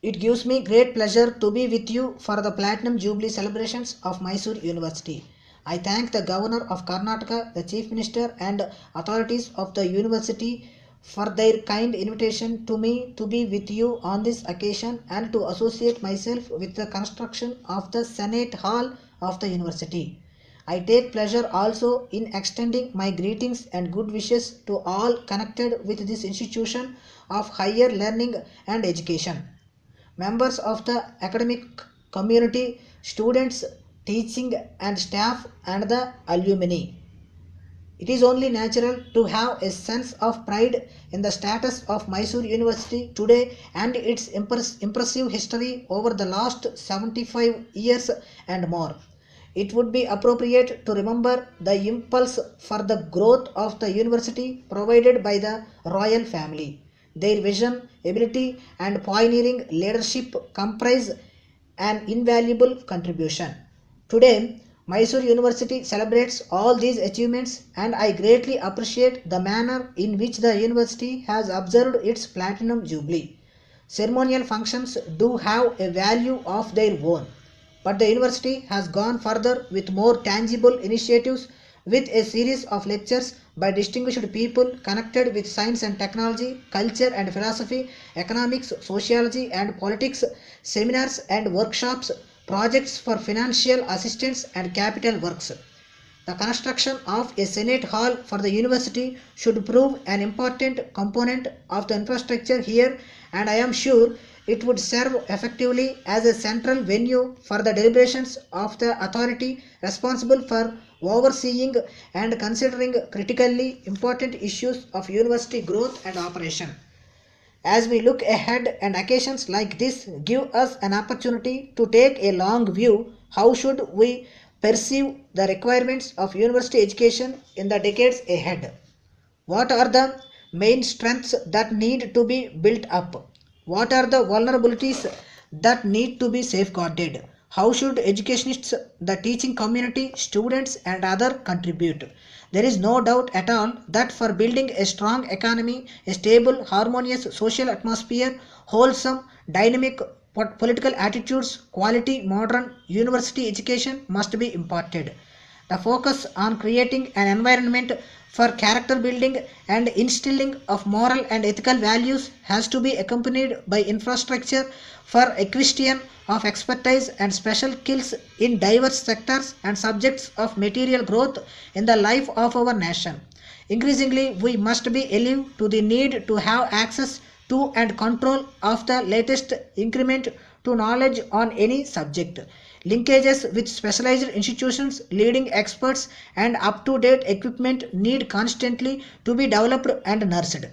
It gives me great pleasure to be with you for the Platinum Jubilee celebrations of Mysore University. I thank the Governor of Karnataka, the Chief Minister, and authorities of the university for their kind invitation to me to be with you on this occasion and to associate myself with the construction of the Senate Hall of the university. I take pleasure also in extending my greetings and good wishes to all connected with this institution of higher learning and education, members of the academic community, students, teaching and staff, and the alumni. It is only natural to have a sense of pride in the status of Mysore University today and its impressive history over the last 75 years and more. It would be appropriate to remember the impulse for the growth of the university provided by the royal family. Their vision, ability, and pioneering leadership comprise an invaluable contribution. Today, Mysore University celebrates all these achievements, and I greatly appreciate the manner in which the university has observed its Platinum Jubilee. Ceremonial functions do have a value of their own, but the university has gone further with more tangible initiatives with a series of lectures by distinguished people connected with science and technology, culture and philosophy, economics, sociology and politics, seminars and workshops, projects for financial assistance and capital works. The construction of a Senate Hall for the university should prove an important component of the infrastructure here, and I am sure it would serve effectively as a central venue for the deliberations of the authority responsible for overseeing and considering critically important issues of university growth and operation. As we look ahead, and occasions like this give us an opportunity to take a long view, how should we perceive the requirements of university education in the decades ahead? What are the main strengths that need to be built up? What are the vulnerabilities that need to be safeguarded? How should educationists, the teaching community, students, and others contribute? There is no doubt at all that for building a strong economy, a stable, harmonious social atmosphere, wholesome, dynamic political attitudes, quality, modern university education must be imparted. The focus on creating an environment for character building and instilling of moral and ethical values has to be accompanied by infrastructure for acquisition of expertise and special skills in diverse sectors and subjects of material growth in the life of our nation. Increasingly, we must be alive to the need to have access to and control of the latest increment to knowledge on any subject. Linkages with specialized institutions, leading experts, and up to date equipment need constantly to be developed and nursed.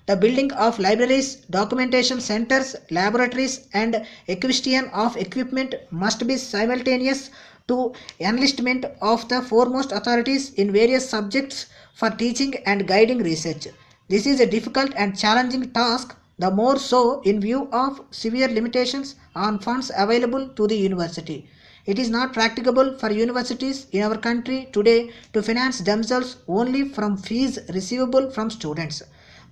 The building of libraries, documentation centers, laboratories, and acquisition of equipment must be simultaneous to enlistment of the foremost authorities in various subjects for teaching and guiding research. This is a difficult and challenging task, the more so in view of severe limitations on funds available to the university. It is not practicable for universities in our country today to finance themselves only from fees receivable from students.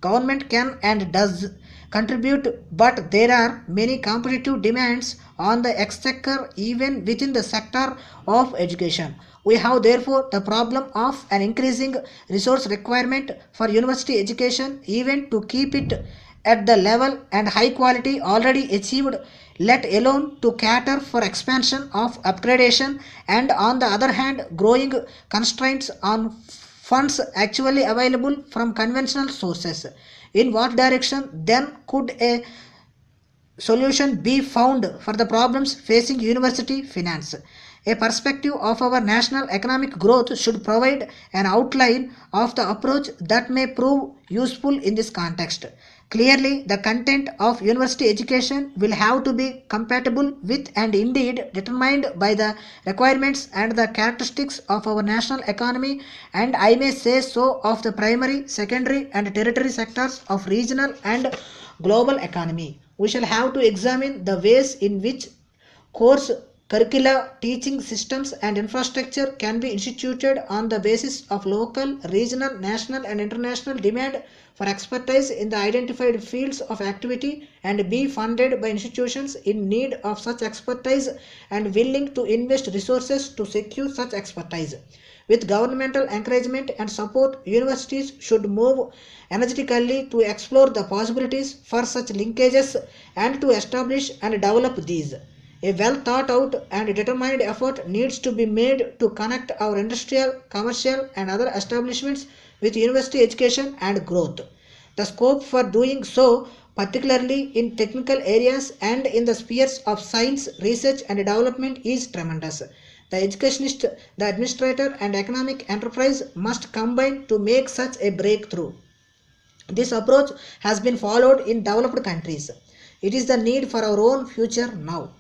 Government can and does contribute, but there are many competitive demands on the exchequer even within the sector of education. We have therefore the problem of an increasing resource requirement for university education even to keep it at the level and high quality already achieved, let alone to cater for expansion of upgradation, and on the other hand growing constraints on funds actually available from conventional sources. In what direction then could a solution be found for the problems facing university finance? A perspective of our national economic growth should provide an outline of the approach that may prove useful in this context. Clearly, the content of university education will have to be compatible with and indeed determined by the requirements and the characteristics of our national economy, and I may say so of the primary, secondary, and tertiary sectors of regional and global economy. We shall have to examine the ways in which course curricula, teaching systems, and infrastructure can be instituted on the basis of local, regional, national, and international demand for expertise in the identified fields of activity and be funded by institutions in need of such expertise and willing to invest resources to secure such expertise. With governmental encouragement and support, universities should move energetically to explore the possibilities for such linkages and to establish and develop these. A well thought out and determined effort needs to be made to connect our industrial, commercial, and other establishments with university education and growth. The scope for doing so, particularly in technical areas and in the spheres of science, research, and development, is tremendous. The educationist, the administrator, and economic enterprise must combine to make such a breakthrough. This approach has been followed in developed countries. It is the need for our own future now.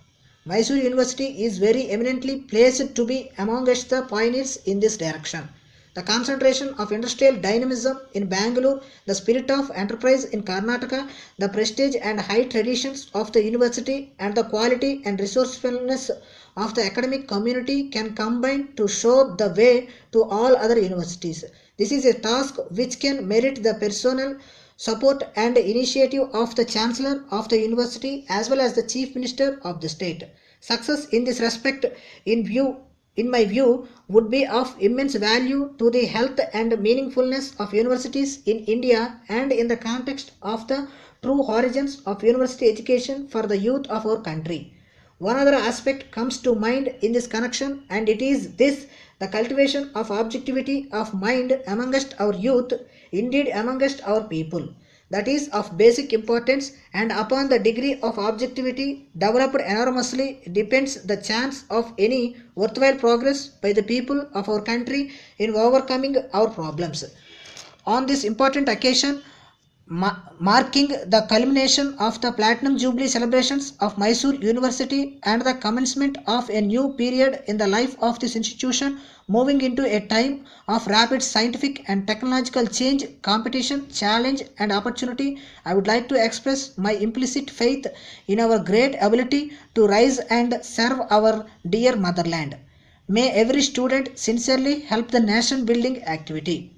Mysore University is very eminently placed to be amongst the pioneers in this direction. The concentration of industrial dynamism in Bangalore, the spirit of enterprise in Karnataka, the prestige and high traditions of the university, and the quality and resourcefulness of the academic community can combine to show the way to all other universities. This is a task which can merit the personal support and initiative of the Chancellor of the University as well as the Chief Minister of the state. Success in this respect, in my view, would be of immense value to the health and meaningfulness of universities in India and in the context of the true horizons of university education for the youth of our country. One other aspect comes to mind in this connection, and it is this: the cultivation of objectivity of mind amongst our youth, indeed amongst our people. That is of basic importance, and upon the degree of objectivity developed enormously depends the chance of any worthwhile progress by the people of our country in overcoming our problems. On this important occasion, marking the culmination of the Platinum Jubilee celebrations of Mysore University and the commencement of a new period in the life of this institution, moving into a time of rapid scientific and technological change, competition, challenge, and opportunity, I would like to express my implicit faith in our great ability to rise and serve our dear motherland. May every student sincerely help the nation building activity.